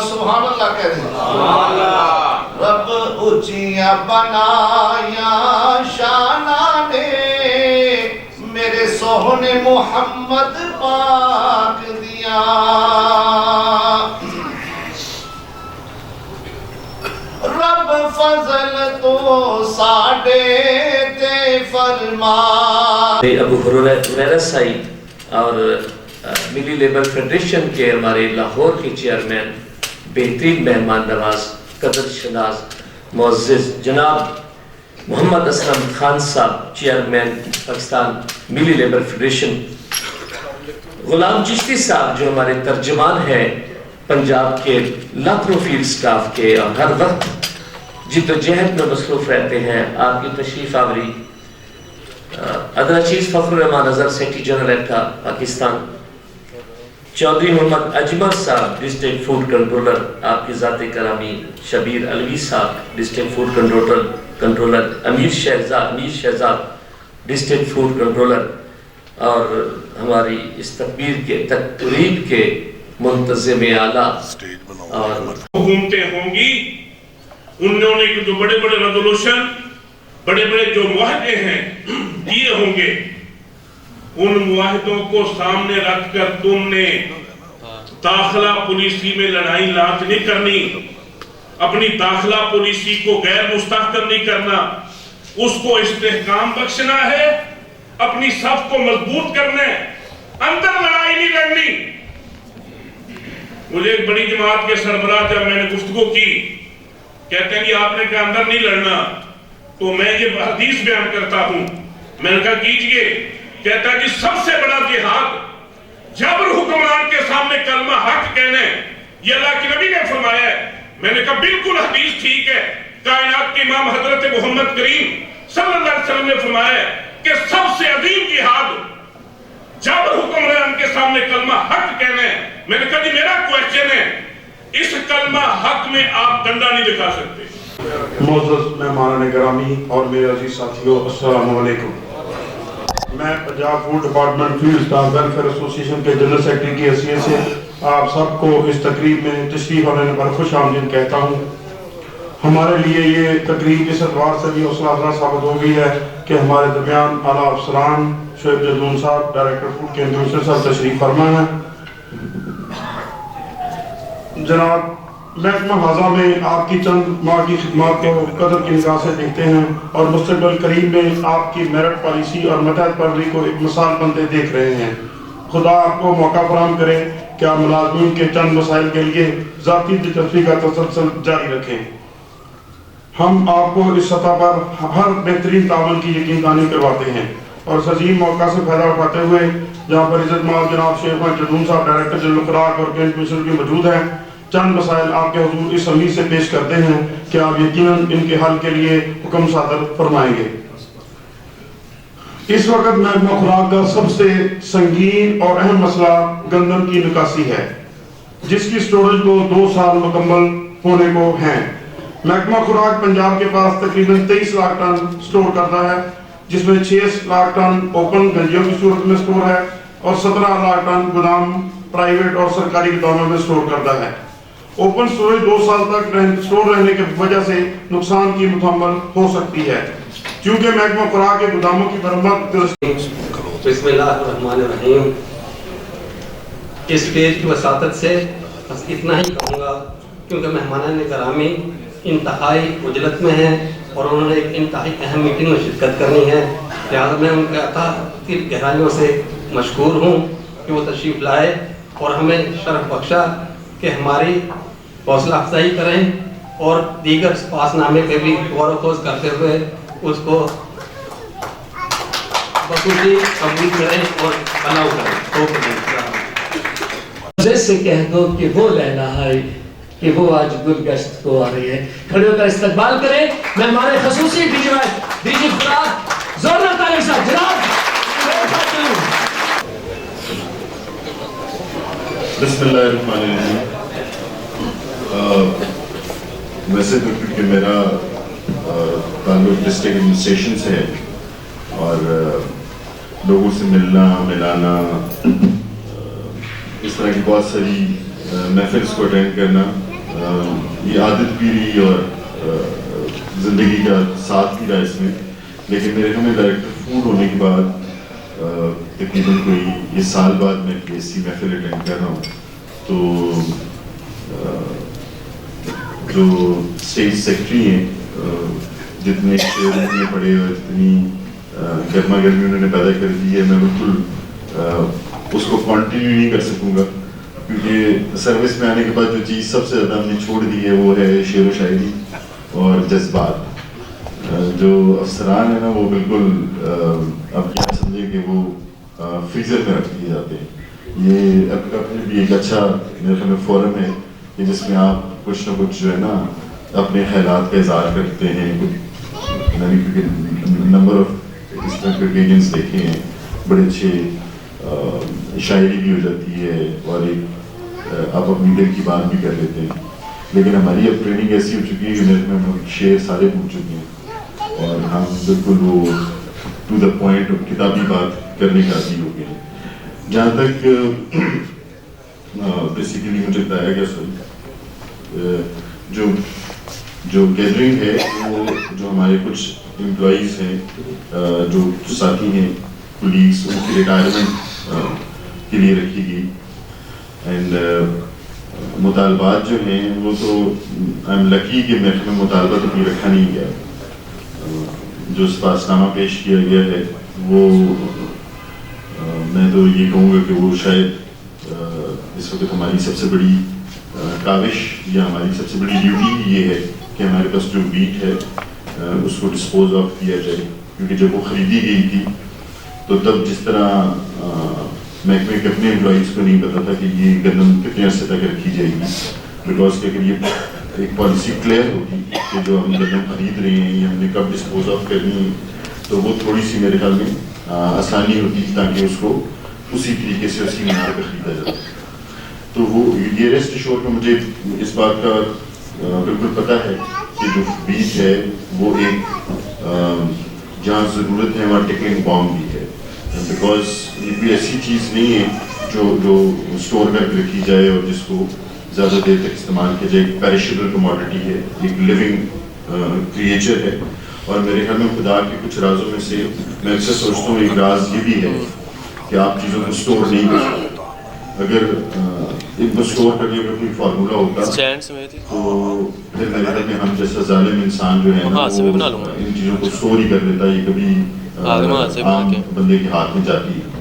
سبحان اللہ کہہ دیں رب اونچیاں بنایا شانہ نے میرے سوہنے محمد پاک دیا رب فضل تو ساڑے تے فرما ابو ہریرہ سعید اور ملی لیبر فیڈریشن کے ہمارے لاہور کے چیئرمین بہترین مہمان نواز قدر شناس معزز جناب محمد اسلم خان صاحب چیئرمین پاکستان ملی لیبر فیڈریشن غلام چشتی صاحب جو ہمارے ترجمان ہیں پنجاب کے لاکھوں فیلڈ سٹاف کے اور ہر وقت جد و جہد میں مصروف رہتے ہیں آپ کی تشریف آوری ادنا چیز فخر الرحمان اظہر سیکٹری جنرل ایٹا پاکستان چودھری محمد اجمل صاحب ڈسٹرکٹ فوڈ کنٹرولر آپ کی ذات کرامی شبیر علوی صاحب ڈسٹرکٹ فوڈ کنٹرولر امیر شہزاد ڈسٹرکٹ فوڈ کنٹرولر اور ہماری اس تقریب کے منتظم اعلیٰ اور حکومتیں ہوں گی انہوں نے جو بڑے بڑے ریزولوشن بڑے بڑے جو معاہدے ہیں دیے ہوں گے ان معاہدوں کو سامنے رکھ کر تم نے داخلہ پالیسی میں لڑائی لانچ نہیں کرنی اپنی داخلہ پالیسی کو غیر مستحکم نہیں کرنا اس کو استحکام بخشنا ہے اپنی صف کو مضبوط کرنا ہے اندر لڑائی نہیں لڑنی مجھے ایک بڑی جماعت کے سربراہ جب میں نے گفتگو کی کہتے ہیں کہ آپ نے کہا اندر نہیں لڑنا تو میں یہ حدیث بیان کرتا ہوں میں نے کہا کیجئے کہتا ہے کہ سب سے بڑا جہاد جبر حکمران کے سامنے کلمہ حق کہنے یہ اللہ کی نبی نے فرمایا ہے میں نے کہا بالکل حدیث ٹھیک ہے کائنات کے امام حضرت محمد کریم صلی اللہ علیہ وسلم نے فرمایا ہے کہ سب سے عظیم جہاد جبر حکمران کے سامنے کلمہ حق کہنے میں نے کہا جی میرا کوئسچن ہے اس کلمہ حق میں آپ ڈنڈا نہیں دکھا سکتے معزز مہمان گرامی اور میرے عزیز ساتھیوں السلام علیکم میں Punjab food department field staff welfare ایسوسی ایشن کے جنرل سیکرٹری کی حیثیت سے آپ سب کو اس تقریب میں تشریف آنے پر خوش آمدید کہتا ہوں ہمارے لیے یہ تقریب اس اعتبار سے بھی حوصلہ افزا ثابت ہو گئی ہے کہ ہمارے درمیان اعلیٰ افسران شعیب جدون صاحب ڈائریکٹر فوڈ کے انڈسٹری صاحب تشریف فرما ہیں جناب محکمہ خزانہ میں آپ کی چند ماہ کی خدمات کو قدر کی نگاہ سے دیکھتے ہیں اور مستقبل قریب میں آپ کی میرٹ پالیسی اور متحد پروری کو ایک مثال بنتے دیکھ رہے ہیں خدا آپ کو موقع فراہم کرے کہ آپ ملازمین کے چند مسائل کے لیے ذاتی دلچسپی کا تسلسل جاری رکھیں ہم آپ کو اس سطح پر ہر بہترین تعاون کی یقین دہانی کرواتے ہیں اور اس عظیم موقع سے فائدہ اٹھاتے ہوئے جہاں پر عزت مآب جناب شیخ جدون صاحب ڈائریکٹر جنرل خوراک اور کینٹ کمیشنر بھی موجود ہیں چند مسائل آپ کے حضور اس امید سے پیش کرتے ہیں کہ آپ یقیناً ان کے حل کے لیے حکم صادر فرمائیں گے اس وقت محکمہ خوراک کا سب سے سنگین اور اہم مسئلہ گندم کی نکاسی ہے جس کی سٹوریج کو 2 سال مکمل ہونے کو ہیں محکمہ خوراک پنجاب کے پاس تقریباً 23 لاکھ ٹن سٹور کرتا ہے جس میں 6 لاکھ ٹن اوپن گنجیوں کی صورت میں سٹور ہے اور 17 لاکھ ٹن گودام پرائیویٹ اور سرکاری گوداموں میں سٹور کرتا ہے اوپن سٹوریج 2 سال تک سٹور رہنے کی وجہ سے نقصان کی متحمل ہو سکتی ہے کیونکہ محکمہ خوراک کے گوداموں کی مرمت بسم اللہ الرحمن الرحیم اس پیج کی وساطت سے بس اتنا ہی کہوں گا کیونکہ مہمانان گرامی انتہائی عجلت میں ہیں اور انہوں نے ایک انتہائی اہم میٹنگ میں شرکت کرنی ہے لہٰذا میں ان کے دل گہرائیوں سے مشکور ہوں کہ وہ تشریف لائے اور ہمیں شرف بخشا کہ ہماری حوصلہ افزائی کریں اور دیگر پاس نامے پہ بھی غور و خوض کرتے ہوئے اس کو بخوشی قبول کریں اور بناؤ کریں جیسے کہہ دو کہ وہ لینا ہے کہ وہ آج گلگشت کو آ رہی ہے کھڑے ہو کر استقبال کریں مہمان خصوصی ڈی جی خوراک زوردار تعلیم صاحب جناب بسم اللہ الرحمن الرحیم ویسے تو کیونکہ میرا تعلق ڈسٹرکٹ ایڈمنسٹریشن سے ہے اور لوگوں سے ملنا ملانا اس طرح کی بہت ساری محفل کو اٹینڈ کرنا یہ عادت بھی رہی اور زندگی کا ساتھ بھی رہا اس میں. لیکن میرے گھر میں ڈائریکٹر فوڈ ہونے کے بعد تقریباً کوئی یہ سال بعد میں KSC محفل اٹینڈ کر رہا ہوں. تو جو اسٹیج سیکرٹری ہیں جتنے شعر انہوں نے پڑھے اور جتنی گرما گرمی انہوں نے پیدا کر دی ہے, میں بالکل اس کو کنٹینیو نہیں کر سکوں گا, کیونکہ سروس میں آنے کے بعد جو چیز سب سے زیادہ ہم نے چھوڑ دی ہے وہ ہے شعر و شاعری اور جذبات. جو افسران ہیں نا وہ بالکل اب کیا سمجھے کہ وہ فریزر میں رکھ دیے جاتے ہیں. یہ اپنے بھی ایک اچھا میرے خیال میں فورم ہے کہ جس میں آپ کچھ نہ کچھ جو ہے نا اپنے خیالات کا اظہار کرتے ہیں. میں نے نمبر آف اس طرح کے اوکیجنس دیکھے ہیں, بڑے اچھے شاعری بھی ہو جاتی ہے اور ایک آپ اپنی دل کی بات بھی کر لیتے ہیں. لیکن ہماری اب ٹریننگ ایسی ہو چکی ہے کہ میرے میں ہم شعر سارے پوچھ چکے ہیں اور ہم بالکل وہ ٹو دا پوائنٹ کتابی بات کرنے کا عادی ہو گئے ہیں. جہاں تک بیسیکلی مجھے بتایا گیا سر جو گیدرنگ ہے وہ جو ہمارے کچھ امپلائیز ہیں جو ساتھی ہیں کولیگس ان کی ریٹائرمنٹ کے لیے رکھی گئی. اینڈ مطالبات جو ہیں وہ تو آئی ایم لکی کہ میرے میں مطالبہ تو کوئی رکھا نہیں گیا. جو سفارش نامہ پیش کیا گیا ہے وہ میں تو یہ کہوں گا کہ وہ شاید اس وقت ہماری سب سے بڑی کاوش یا ہماری سب سے بڑی ڈیوٹی یہ ہے کہ ہمارے پاس جو ویٹ ہے اس کو ڈسپوز آف کیا جائے. کیونکہ جب وہ خریدی گئی تھی تو تب جس طرح محکمے کے اپنے امپلائیز کو نہیں پتا تھا کہ یہ گندم کتنے عرصے تک رکھی جائے گی, بیکاز کہ اگر یہ ایک پالیسی کلیئر ہوگی کہ جو ہم گندم خرید رہے ہیں یہ ہم نے کب ڈسپوز آف کرنی ہے تو وہ تھوڑی سی میرے خیال میں آسانی ہوتی تاکہ اس کو اسی طریقے سے اسی معیار پہ خریدا جائے. تو وہ یہ ریسٹ ایشور کا مجھے اس بات کا بالکل پتہ ہے کہ جو بیج ہے وہ ایک جہاں ضرورت ہے وہاں ٹکلنگ بام بھی ہے, بیکاز یہ بھی ایسی چیز نہیں ہے جو اسٹور کر کے رکھی جائے اور جس کو زیادہ دیر تک استعمال کیا جائے. ایک پیریشیبل کموڈٹی ہے, ایک لیونگ کریچر ہے. اور میرے خیال میں خدا کے کچھ رازوں میں سے میں اکثر سوچتا ہوں ایک راز یہ بھی ہے کہ آپ چیزوں کو اسٹور نہیں کر سکتے. اگر ان کو اسٹور کرنے کا کوئی فارمولا ہوتا تو پھر میرے خیال میں ہم جیسا ظالم انسان جو ہے نا وہ ان چیزوں کو اسٹور ہی کر لیتا, یہ کبھی عام بندے کے ہاتھ میں جاتی ہے.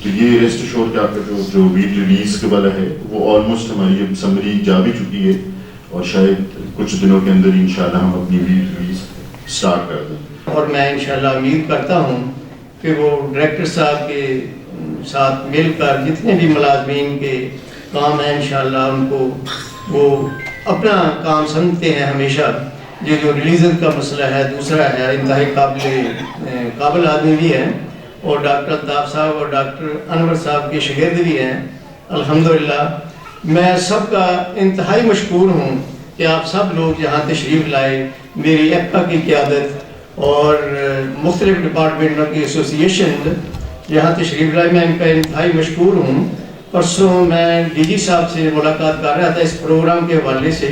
تو یہ ریسٹ ایشور کہ آپ کا جو ویٹ ریلیز کے والا ہے وہ آلموسٹ ہماری سمری جا بھی چکی ہے اور شاید کچھ دنوں کے اندر انشاءاللہ ہم اپنی ویٹ ریلیز اسٹارٹ کر دیں. اور میں انشاءاللہ امید کرتا ہوں کہ وہ ڈائریکٹر صاحب کے ساتھ مل کر جتنے بھی ملازمین کے کام ہیں انشاءاللہ ان کو وہ اپنا کام سمجھتے ہیں ہمیشہ. یہ جو ریلیزن کا مسئلہ ہے دوسرا ہے, انتہائی قابل آدمی بھی ہیں اور ڈاکٹر الطاف صاحب اور ڈاکٹر انور صاحب کے شاگرد بھی ہیں الحمدللہ. میں سب کا انتہائی مشکور ہوں کہ آپ سب لوگ یہاں تشریف لائے. میری ایپا کی قیادت اور مختلف ڈپارٹمنٹوں کی ایسوسیشن یہاں تشریف لائے, میں ان کا انتہائی مشکور ہوں. پرسوں میں ڈی جی صاحب سے ملاقات کر رہا تھا اس پروگرام کے حوالے سے,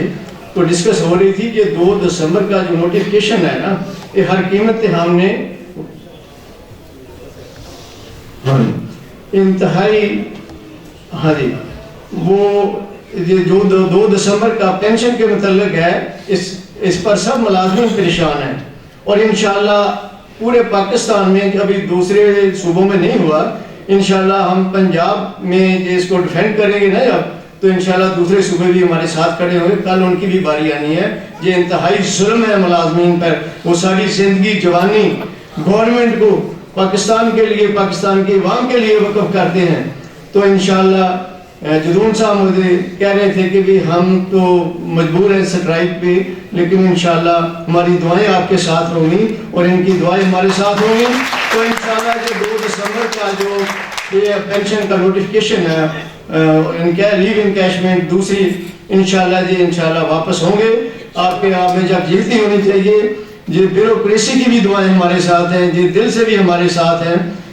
تو ڈسکس ہو رہی تھی کہ 2 دسمبر کا جو نوٹیفکیشن ہے نا یہ ہر قیمت پہ ہم نے انتہائی وہ جو 2 دسمبر کا پینشن کے متعلق ہے اس پر سب ملازمین پریشان ہیں. اور انشاءاللہ پورے پاکستان میں ابھی دوسرے صوبوں میں نہیں ہوا, انشاءاللہ ہم پنجاب میں اس کو ڈیفینڈ کریں گے نا اب تو انشاءاللہ دوسرے صوبے بھی ہمارے ساتھ کھڑے ہوئے. کل ان کی بھی باری آنی ہے. یہ انتہائی ظلم ہے ملازمین پر. وہ ساری زندگی جوانی گورنمنٹ کو پاکستان کے لیے پاکستان کے عوام کے لیے وقف کرتے ہیں. تو انشاءاللہ جدون صاحب مجھے کہہ رہے تھے کہ بھی ہم تو مجبور ہیں اسٹرائک پہ, لیکن انشاءاللہ ہماری دعائیں آپ کے ساتھ ہوں گی اور ان کی دعائیں ہمارے ساتھ ہوں گی. تو انشاءاللہ جو 2 دسمبر کا جو یہ پینشن کا نوٹیفکیشن ہے لیو انکیشمنٹ دوسری انشاءاللہ واپس ہوں گے. آپ کے آپ میں جب جلدی ہونی چاہیے. یہ بیوروکریسی کی بھی دعائیں ہمارے ساتھ ہیں, یہ دل سے بھی ہمارے ساتھ ہیں.